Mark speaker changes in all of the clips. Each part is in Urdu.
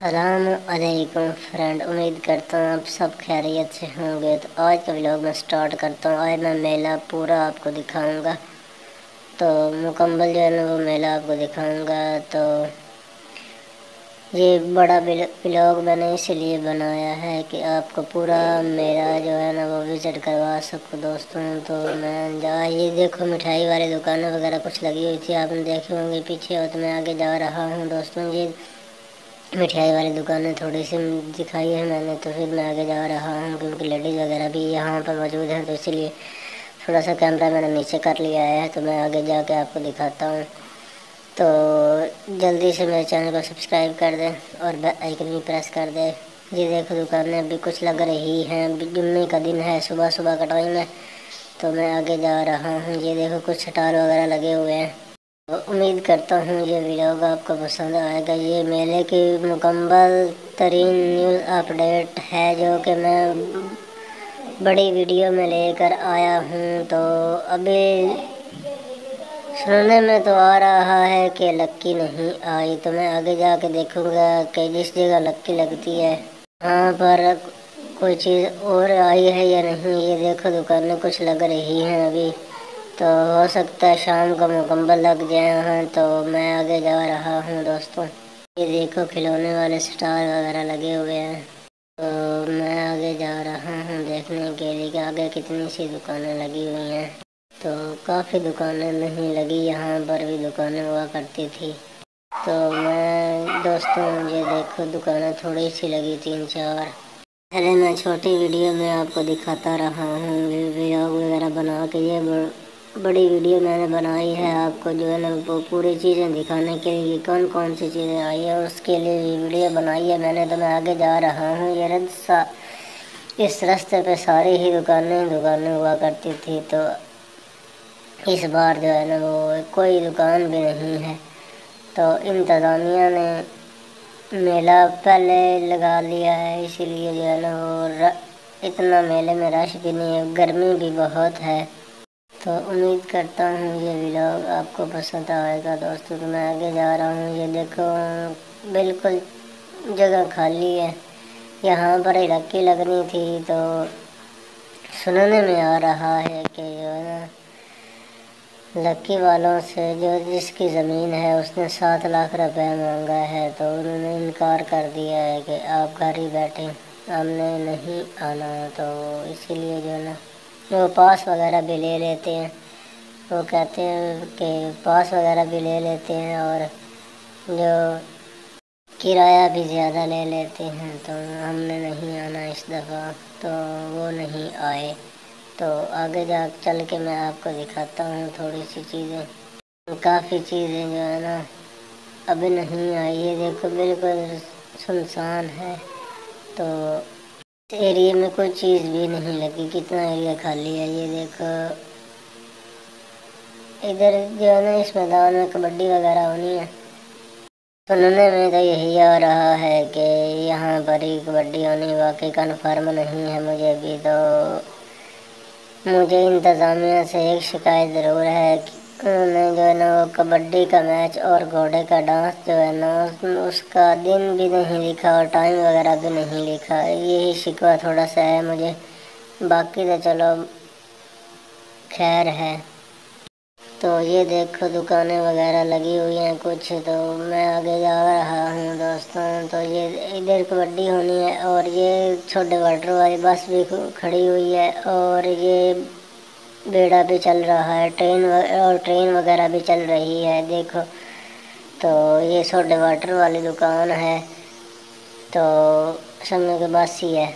Speaker 1: السلام علیکم فرینڈ، امید کرتا ہوں آپ سب خیریت سے ہوں گے۔ تو آج کا ولاگ میں سٹارٹ کرتا ہوں۔ آج میں میلہ پورا آپ کو دکھاؤں گا، تو مکمل جو ہے نا وہ میلہ آپ کو دکھاؤں گا۔ تو یہ بڑا ولاگ میں نے اسی لیے بنایا ہے کہ آپ کو پورا میلہ جو ہے نا وہ وزٹ کروا سکوں دوستوں۔ تو میں یہ دیکھو مٹھائی والی دکانیں وغیرہ کچھ لگی ہوئی تھی، آپ نے دیکھی ہوں گی پیچھے، اور تو میں آگے جا رہا ہوں دوستوں۔ یہ مٹھائی والی دکانیں تھوڑی سی دکھائی ہے میں نے، تو پھر میں آگے جا رہا ہوں کیونکہ لیڈیز وغیرہ بھی یہاں پر موجود ہیں، تو اسی لیے تھوڑا سا کیمرہ میں نے نیچے کر لیا ہے، تو میں آگے جا کے آپ کو دکھاتا ہوں۔ تو جلدی سے میرے چینل کو سبسکرائب کر دیں اور بیل آئیکن بھی پریس کر دیں۔ یہ دیکھو دکانیں ابھی کچھ لگ رہی ہیں، جمعے کا دن ہے، صبح صبح کا ٹائم ہے، تو میں آگے جا رہا ہوں۔ یہ دیکھو کچھ سٹال وغیرہ لگے ہوئے ہیں۔ امید کرتا ہوں یہ ویڈیو آپ کو پسند آئے گا۔ یہ میلے کی مکمل ترین نیوز اپڈیٹ ہے جو کہ میں بڑی ویڈیو میں لے کر آیا ہوں۔ تو ابھی سننے میں تو آ رہا ہے کہ لکی نہیں آئی، تو میں آگے جا کے دیکھوں گا کہ جس جگہ لکی لگتی ہے وہاں پر کوئی چیز اور آئی ہے یا نہیں۔ یہ دیکھو دکانیں کچھ لگ رہی ہیں ابھی، تو ہو سکتا ہے شام کو مکمل لگ جائیں ہیں، تو میں آگے جا رہا ہوں دوستوں۔ یہ دیکھو کھلونے والے سٹال وغیرہ لگے ہوئے ہیں، تو میں آگے جا رہا ہوں دیکھنے کے لیے کہ آگے کتنی سی دکانیں لگی ہوئی ہیں۔ تو کافی دکانیں نہیں لگی، یہاں پر بھی دکانیں ہوا کرتی تھی۔ تو میں دوستوں یہ دیکھو دکانیں تھوڑی سی لگی، 3-4۔ پہلے میں چھوٹی ویڈیو میں آپ کو دکھاتا رہا ہوں، ولاگ وغیرہ بنا کے۔ یہ بڑی ویڈیو میں نے بنائی ہے آپ کو جو ہے نا وہ پوری چیزیں دکھانے کے لیے، کون کون سی چیزیں آئی ہیں اس کے لیے یہ ویڈیو بنائی ہے میں نے۔ تو میں آگے جا رہا ہوں۔ یہ اس راستے پہ ساری ہی دکانیں ہوا کرتی تھی، تو اس بار جو ہے نا وہ کوئی دکان بھی نہیں ہے۔ تو انتظامیہ نے میلہ پہلے لگا لیا ہے، اسی لیے جو ہے نا وہ اتنا میلے میں رش بھی نہیں ہے، گرمی بھی بہت ہے۔ تو امید کرتا ہوں یہ ولاگ آپ کو پسند آئے گا دوستوں۔ تو میں آگے جا رہا ہوں۔ یہ دیکھو بالکل جگہ خالی ہے، یہاں پر ہی لکی لگنی تھی۔ تو سننے میں آ رہا ہے کہ جو ہے نا لکی والوں سے جس کی زمین ہے اس نے 7 لاکھ روپے مانگا ہے، تو انہوں نے انکار کر دیا ہے کہ آپ گھر ہی بیٹھیں، ہم نے نہیں آنا۔ تو اسی لیے جو ہے نا وہ پاس وغیرہ بھی لے لیتے ہیں، وہ کہتے ہیں کہ پاس وغیرہ بھی لے لیتے ہیں اور جو کرایہ بھی زیادہ لے لیتے ہیں۔ تو ہم نے نہیں آنا اس دفعہ، تو وہ نہیں آئے۔ تو آگے جا چل کے میں آپ کو دکھاتا ہوں تھوڑی سی چیزیں، کافی چیزیں جو ہے نا ابھی نہیں آئی۔ یہ دیکھو بالکل سنسان ہے، تو اس ایریے میں کوئی چیز بھی نہیں لگی، کتنا ایریا خالی ہے۔ یہ دیکھو ادھر جو ہے نا اس میدان میں کبڈی وغیرہ ہونی ہے، سننے میں تو یہی آ رہا ہے کہ یہاں پر ہی کبڈی ہونی، واقعی کنفرم نہیں ہے مجھے بھی۔ تو مجھے انتظامیہ سے ایک شکایت ضرور ہے کہ انہوں نے جو ہے نا وہ کبڈی کا میچ اور گھوڑے کا ڈانس جو ہے نا اس کا دن بھی نہیں لکھا اور ٹائم وغیرہ بھی نہیں لکھا، یہی شکوہ تھوڑا سا ہے مجھے، باقی تو چلو خیر ہے۔ تو یہ دیکھو دکانیں وغیرہ لگی ہوئی ہیں کچھ، تو میں آگے جا رہا ہوں دوستوں۔ تو یہ ادھر کبڈی ہونی ہے، اور یہ چھوٹے واٹر والی بس بھی کھڑی ہوئی ہے، اور یہ بیڑا بھی چل رہا ہے، ٹرین وغیرہ بھی چل رہی ہے دیکھو۔ تو یہ چھوٹے واٹر والی دکان ہے، تو سمجھو کہ بس ہی ہے۔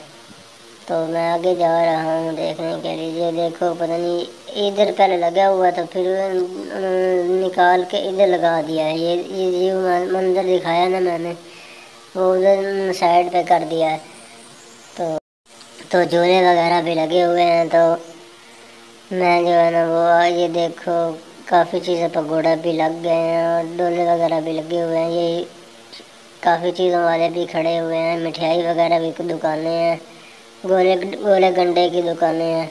Speaker 1: تو میں آگے جا رہا ہوں دیکھنے کے لیے۔ یہ دیکھو پتہ نہیں ادھر پہلے لگا ہوا تھا، پھر نکال کے ادھر لگا دیا ہے۔ یہ منظر دکھایا نا میں نے، وہ ادھر سائڈ پہ کر دیا ہے۔ تو جھولے وغیرہ بھی لگے ہوئے ہیں، تو میں جو ہے نا وہ یہ دیکھو کافی چیزیں پگوڑا بھی لگ گئے ہیں اور ڈولے وغیرہ بھی لگے ہوئے ہیں۔ یہ کافی چیزوں والے بھی کھڑے ہوئے ہیں، مٹھائی وغیرہ بھی دکانیں ہیں، گولے گنڈے کی دکانیں ہیں۔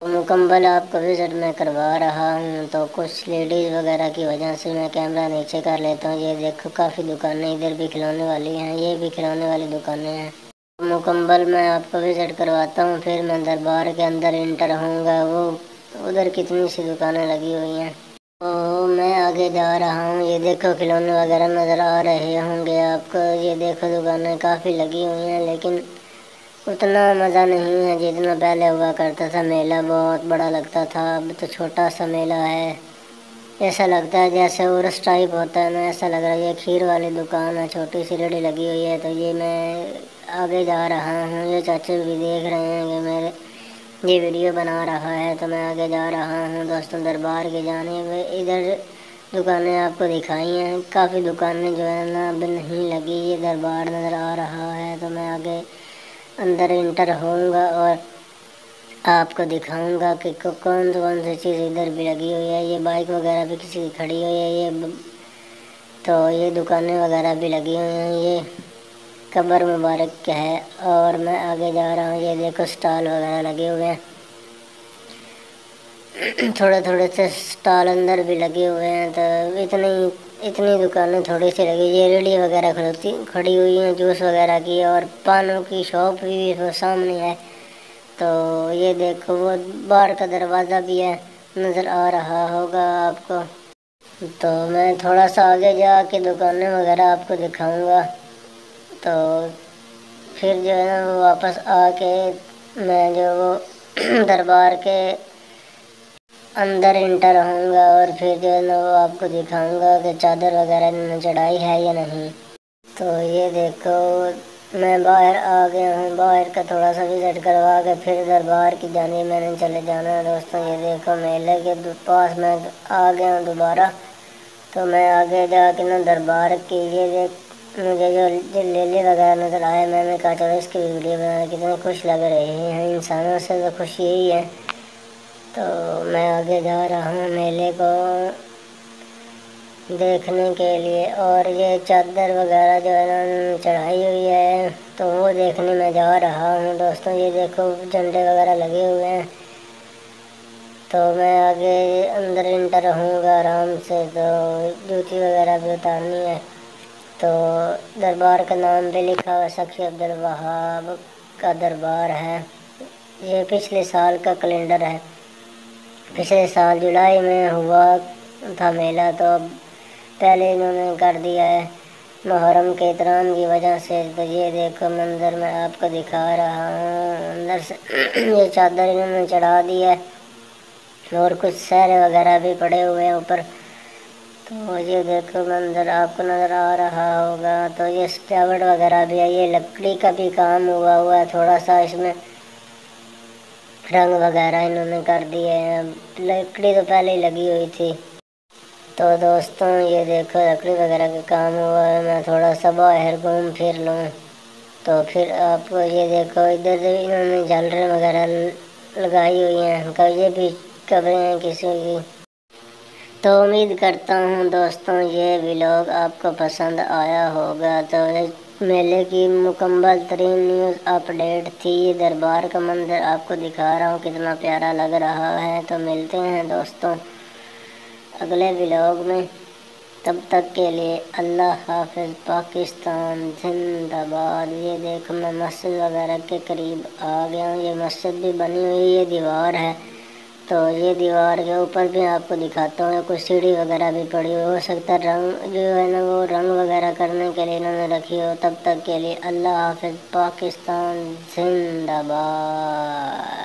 Speaker 1: مکمل آپ کو وزٹ میں کروا رہا ہوں، تو کچھ لیڈیز وغیرہ کی وجہ سے میں کیمرہ نیچے کر لیتا ہوں۔ یہ دیکھو کافی دکانیں ادھر بھی کھلونے والی ہیں، یہ بھی کھلونے والی دکانیں ہیں۔ مکمل میں آپ کو وزٹ کرواتا ہوں، پھر میں دربار کے اندر انٹر ہوں گا۔ وہ ادھر کتنی سی دکانیں لگی ہوئی ہیں، تو میں آگے جا رہا ہوں۔ یہ دیکھو کھلونے وغیرہ نظر آ رہے ہوں گے آپ کو۔ یہ دیکھو دکانیں کافی لگی ہوئی ہیں، لیکن اتنا مزہ نہیں ہے جتنا پہلے ہوا کرتا تھا۔ میلہ بہت بڑا لگتا تھا، اب تو چھوٹا سا میلہ ہے۔ ایسا لگتا ہے جیسے عرس ٹائپ ہوتا ہے نا، ایسا لگ رہا ہے۔ یہ کھیر والی دکان ہے، چھوٹی سی ریڑھی لگی ہوئی ہے۔ تو یہ میں آگے جا رہا ہوں، یہ چاچے بھی دیکھ رہے ہیں کہ میرے یہ ویڈیو بنا رہا ہے، تو میں آگے جا رہا ہوں دوستوں دربار کی جانب۔ ادھر دکانیں آپ کو دکھائی ہیں، کافی دکانیں جو ہے نا اب نہیں لگی۔ یہ دربار نظر آ رہا ہے، تو میں آگے اندر انٹر ہوں گا اور آپ کو دکھاؤں گا کہ کون سی چیز ادھر بھی لگی ہوئی ہے۔ یہ بائک وغیرہ بھی کسی کی کھڑی ہوئی ہے، تو یہ دکانیں وغیرہ بھی لگی ہوئی ہیں۔ یہ قبر مبارک کیا ہے، اور میں آگے جا رہا ہوں۔ یہ دیکھو سٹال وغیرہ لگے ہوئے ہیں، تھوڑے تھوڑے سے سٹال اندر بھی لگے ہوئے ہیں۔ تو اتنی دکانیں تھوڑی سی لگی۔ یہ ریڑھی وغیرہ کھڑی ہوئی ہیں جوس وغیرہ کی، اور پانوں کی شاپ بھی سامنے ہے۔ تو یہ دیکھو وہ باہر کا دروازہ بھی ہے، نظر آ رہا ہوگا آپ کو۔ تو میں تھوڑا سا آگے جا کے دکانیں وغیرہ آپ کو دکھاؤں گا، تو پھر جو ہے نا وہ واپس آ کے میں جو وہ دربار کے اندر انٹر ہوں گا، اور پھر جو ہے نا وہ آپ کو دکھاؤں گا کہ چادر وغیرہ انہوں نے چڑھائی ہے یا نہیں۔ تو یہ دیکھو میں باہر آ گیا ہوں، باہر کا تھوڑا سا وزٹ کروا کے پھر دربار کی جانب میں نے چلے جانا ہے دوستوں۔ یہ دیکھو میلے کے پاس میں آ گیا ہوں دوبارہ، تو میں آگے جا کے نا دربار کی یہ مجھے جو لیلے وغیرہ نظر آئے، میں نے کہا چلو اس کی ویڈیو بنا، کتنے خوش لگ رہے ہیں۔ انسانوں سے تو خوش یہی ہے۔ تو میں آگے جا رہا ہوں میلے کو دیکھنے کے لیے، اور یہ چادر وغیرہ جو ہے نا چڑھائی ہوئی ہے، تو وہ دیکھنے میں جا رہا ہوں دوستوں۔ یہ دیکھو جھنڈے وغیرہ لگے ہوئے ہیں، تو میں آگے اندر انٹر ہوں گا آرام سے۔ تو جوتی وغیرہ بھی اتارنی ہے، تو دربار کا نام بھی لکھا ہوا سخی عبدالوہاب کا دربار ہے۔ یہ پچھلے سال کا کیلنڈر ہے، پچھلے سال جولائی میں ہوا تھا میلہ، تو اب پہلے انہوں نے کر دیا ہے محرم کے احترام کی وجہ سے۔ تو یہ دیکھو منظر میں آپ کو دکھا رہا ہوں اندر سے۔ یہ چادر انہوں نے چڑھا دی ہے، اور کچھ سہرے وغیرہ بھی پڑے ہوئے ہیں اوپر۔ تو یہ دیکھو منظر آپ کو نظر آ رہا ہوگا۔ تو یہ سجاوٹ وغیرہ بھی ہے، یہ لکڑی کا بھی کام ہوا ہے تھوڑا سا، اس میں رنگ وغیرہ انہوں نے کر دیے ہیں۔ لکڑی تو پہلے ہی لگی ہوئی تھی۔ تو دوستوں یہ دیکھو لکڑی وغیرہ کا کام ہوا ہے۔ میں تھوڑا سا باہر گھوم پھر لوں، تو پھر آپ کو یہ دیکھو ادھر انہوں نے جھلریں وغیرہ لگائی ہوئی ہیں، یہ بھی قبریں ہیں کسی کی۔ تو امید کرتا ہوں دوستوں یہ ولاگ آپ کو پسند آیا ہوگا۔ تو میلے کی مکمل ترین نیوز اپ ڈیٹ تھی۔ یہ دربار کا منظر آپ کو دکھا رہا ہوں، کتنا پیارا لگ رہا ہے۔ تو ملتے ہیں دوستوں اگلے ولاگ میں، تب تک کے لیے اللہ حافظ۔ پاکستان زندہ باد۔ یہ دیکھو میں مسجد وغیرہ کے قریب آ گیا ہوں، یہ مسجد بھی بنی ہوئی، یہ دیوار ہے، تو یہ دیوار کے اوپر بھی آپ کو دکھاتا ہوں، کچھ سیڑھی وغیرہ بھی پڑی ہو سکتا ہے رنگ جو ہے نا وہ رنگ وغیرہ کرنے کے لیے انہوں نے رکھی ہو۔ تب تک کے لیے اللہ حافظ۔ پاکستان زندہ باد۔